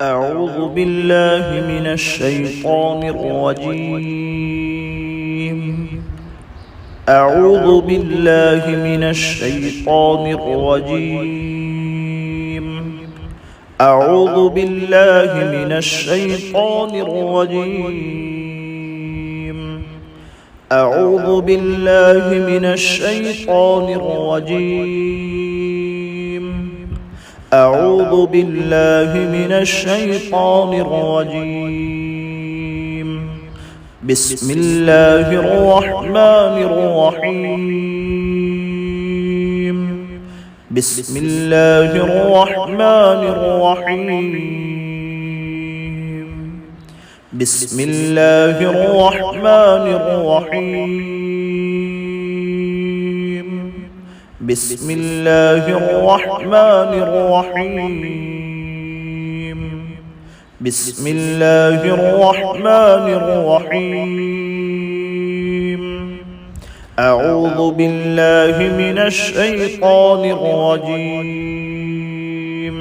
أعوذ بالله من الشيطان الرجيم. أعوذ بالله من الشيطان الرجيم. أعوذ بالله من الشيطان الرجيم. أعوذ بالله من الشيطان الرجيم. أعوذ بالله من الشيطان الرجيم. بسم الله الرحمن الرحيم. بسم الله الرحمن الرحيم. بسم الله الرحمن الرحيم. بسم الله الرحمن الرحيم. بسم الله الرحمن الرحيم. أعوذ بالله من الشيطان الرجيم.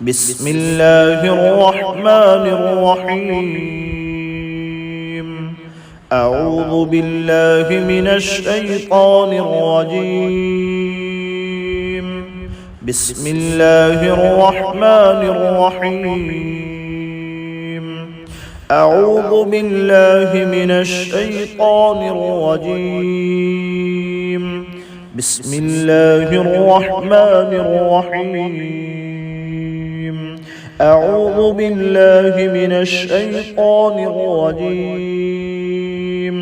بسم الله الرحمن الرحيم. أعوذ بالله من الشيطان الرجيم. بسم الله الرحمن الرحيم. أعوذ بالله من الشيطان الرجيم. بسم الله الرحمن الرحيم. أعوذ بالله من الشيطان الرجيم.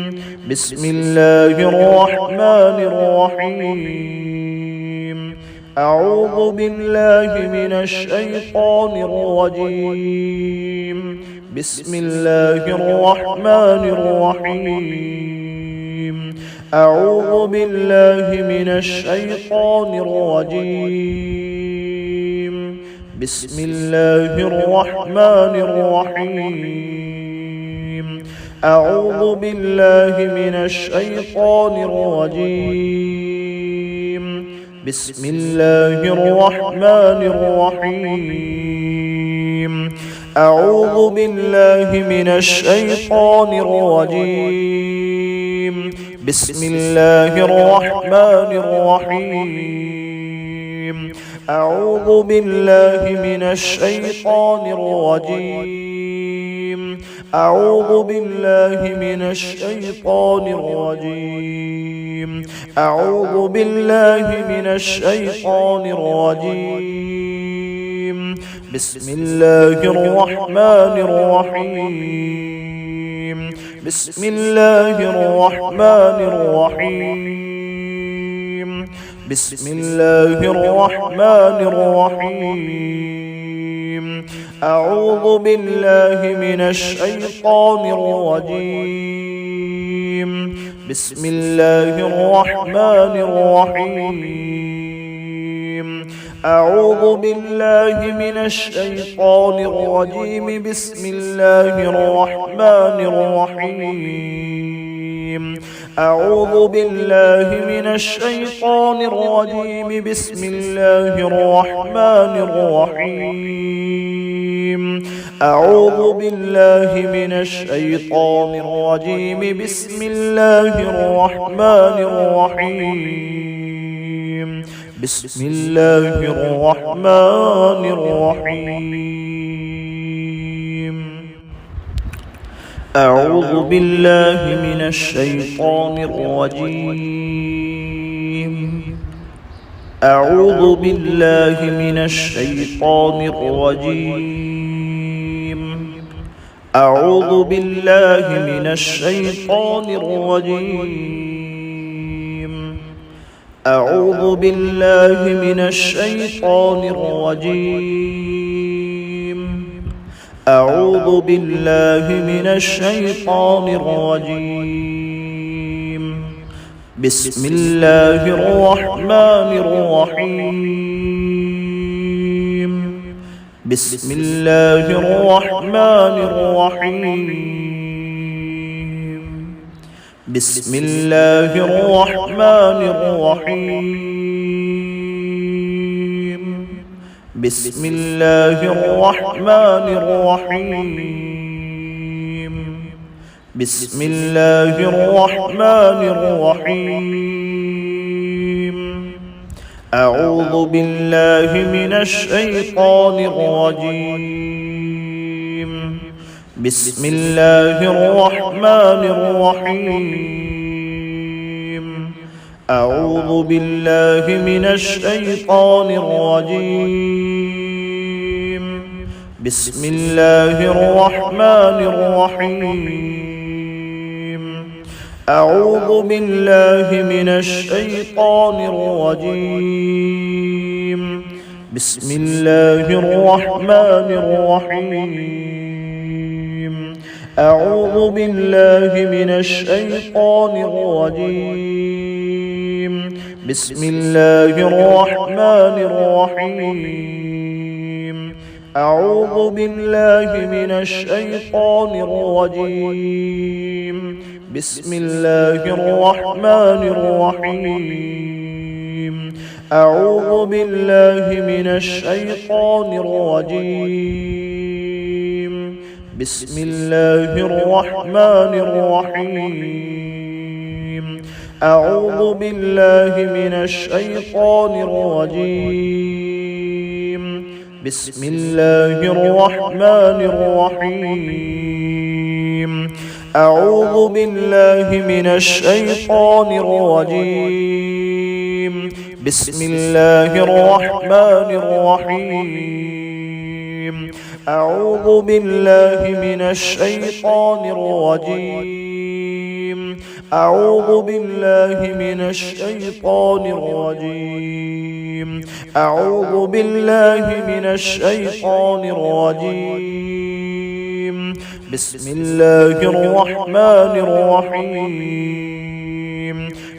بسم الله الرحمن الرحيم. أعوذ بالله من الشيطان الرجيم. بسم الله الرحمن الرحيم. أعوذ بالله من الشيطان الرجيم. بسم الله الرحمن الرحيم. أعوذ بالله من الشيطان الرجيم. بسم الله الرحمن الرحيم. أعوذ بالله من الشيطان الرجيم. بسم الله الرحمن الرحيم. أعوذ بالله من الشيطان الرجيم. أعوذ بالله من الشيطان الرجيم. أعوذ بالله من الشيطان الرجيم. بسم الله الرحمن الرحيم. بسم الله الرحمن الرحيم. بسم الله الرحمن الرحيم. أعوذ بالله من الشيطان الرجيم. بسم الله الرحمن الرحيم. أعوذ بالله من الشيطان الرجيم. بسم الله الرحمن الرحيم. أعوذ بالله من الشيطان الرجيم. بسم الله الرحمن الرحيم. أعوذ بالله من الشيطان الرجيم. بسم الله الرحمن الرحيم. بسم الله الرحمن الرحيم. أعوذ بالله من الشيطان الرجيم. أعوذ بالله من الشيطان الرجيم. أعوذ بالله من الشيطان الرجيم. أعوذ بالله من الشيطان الرجيم. أعوذ بالله من الشيطان الرجيم. بسم الله الرحمن الرحيم. بسم الله الرحمن الرحيم. بسم الله الرحمن الرحيم. بسم الله الرحمن الرحيم. بسم الله الرحمن الرحيم. أعوذ بالله من الشيطان الرجيم. بسم الله الرحمن الرحيم. أعوذ بالله من الشيطان الرجيم. بسم الله الرحمن الرحيم. أعوذ بالله من الشيطان الرجيم. بسم الله الرحمن الرحيم. أعوذ بالله من الشيطان الرجيم. بسم الله الرحمن الرحيم. أعوذ بالله من الشيطان الرجيم. بسم الله الرحمن الرحيم. أعوذ بالله من الشيطان الرجيم. بسم الله الرحمن الرحيم. أعوذ بالله من الشيطان الرجيم. بسم الله الرحمن الرحيم. أعوذ بالله من الشيطان الرجيم. بسم الله الرحمن الرحيم. أعوذ بالله من الشيطان الرجيم. أعوذ بالله من الشيطان الرجيم. أعوذ بالله من الشيطان الرجيم. بسم الله الرحمن الرحيم.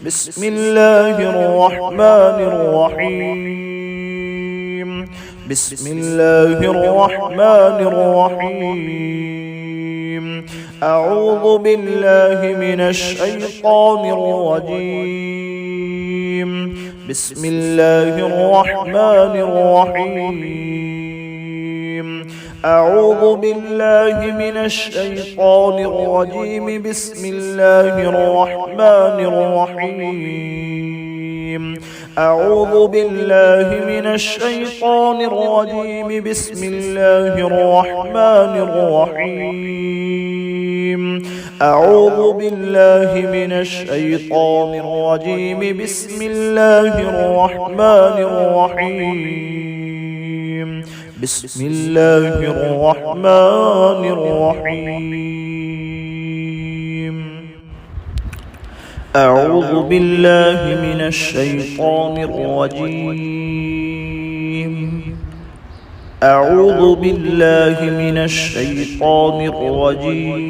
بسم الله الرحمن الرحيم. بسم الله الرحمن الرحيم. أعوذ بالله من الشيطان الرجيم. بسم الله الرحمن الرحيم. أعوذ بالله من الشيطان الرجيم. بسم الله الرحمن الرحيم. أعوذ بالله من الشيطان الرجيم. بسم الله الرحمن الرحيم. أعوذ بالله من الشيطان الرجيم. بسم الله الرحمن الرحيم. بسم الله الرحمن الرحيم. أعوذ بالله من الشيطان الرجيم. أعوذ بالله من الشيطان الرجيم.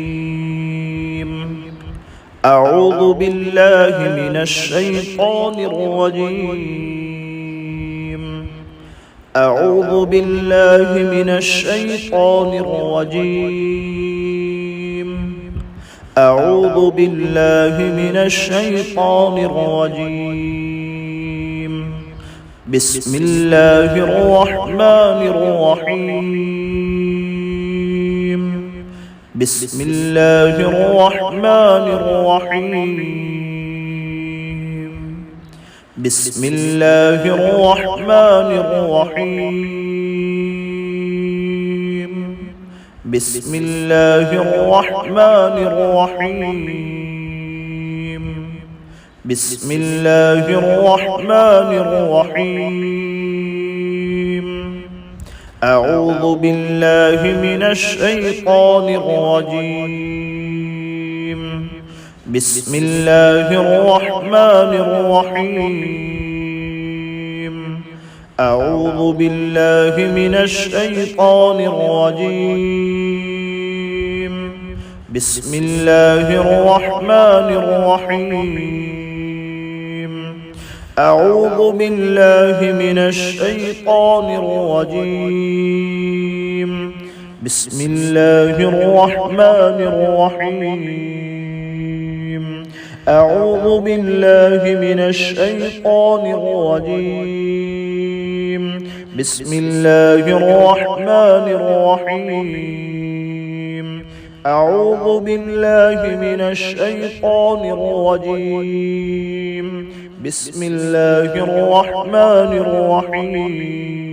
أعوذ بالله من الشيطان الرجيم. أعوذ بالله من الشيطان الرجيم. أعوذ بالله من الشيطان الرجيم. بسم الله الرحمن الرحيم. بسم الله الرحمن الرحيم. بسم الله الرحمن الرحيم. بسم الله الرحمن الرحيم. بسم الله الرحمن الرحيم. أعوذ بالله من الشيطان الرجيم. بسم الله الرحمن الرحيم. أعوذ بالله من الشيطان الرجيم. بسم الله الرحمن الرحيم. أعوذ بالله من الشيطان الرجيم. بسم الله الرحمن الرحيم. أعوذ بالله من الشيطان الرجيم. بسم الله الرحمن الرحيم أعوذ بالله من الشيطان الرجيم بسم الله الرحمن الرحيم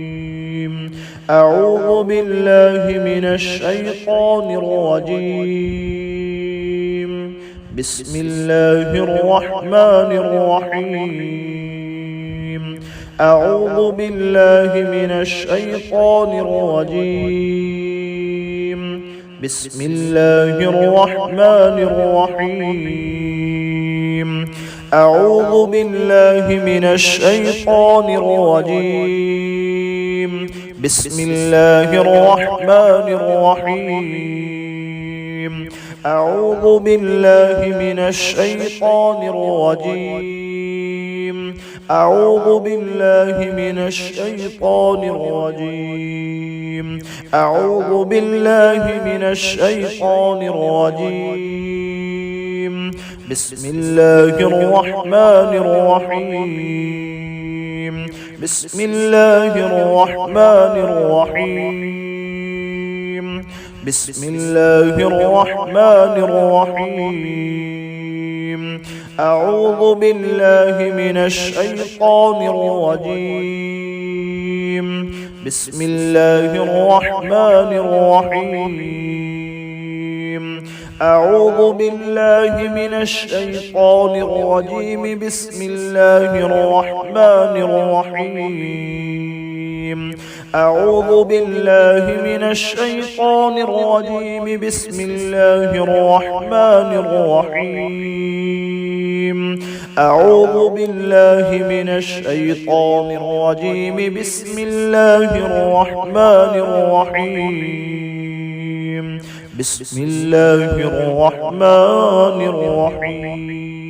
أعوذ بالله من الشيطان الرجيم بسم الله الرحمن الرحيم أعوذ بالله من الشيطان الرجيم بسم الله الرحمن الرحيم أعوذ بالله من الشيطان الرجيم بسم الله الرحمن الرحيم أعوذ بالله من الشيطان الرجيم أعوذ بالله من الشيطان الرجيم أعوذ بالله من الشيطان الرجيم بسم الله الرحمن الرحيم بسم الله الرحمن الرحيم بسم الله الرحمن الرحيم أعوذ بالله من الشيطان الرجيم بسم الله الرحمن الرحيم أعوذ بالله من الشيطان الرجيم بسم الله الرحمن الرحيم أعوذ بالله من الشيطان الرجيم بسم الله الرحمن الرحيم أعوذ بالله من الشيطان الرجيم بسم الله الرحمن الرحيم بسم الله الرحمن الرحيم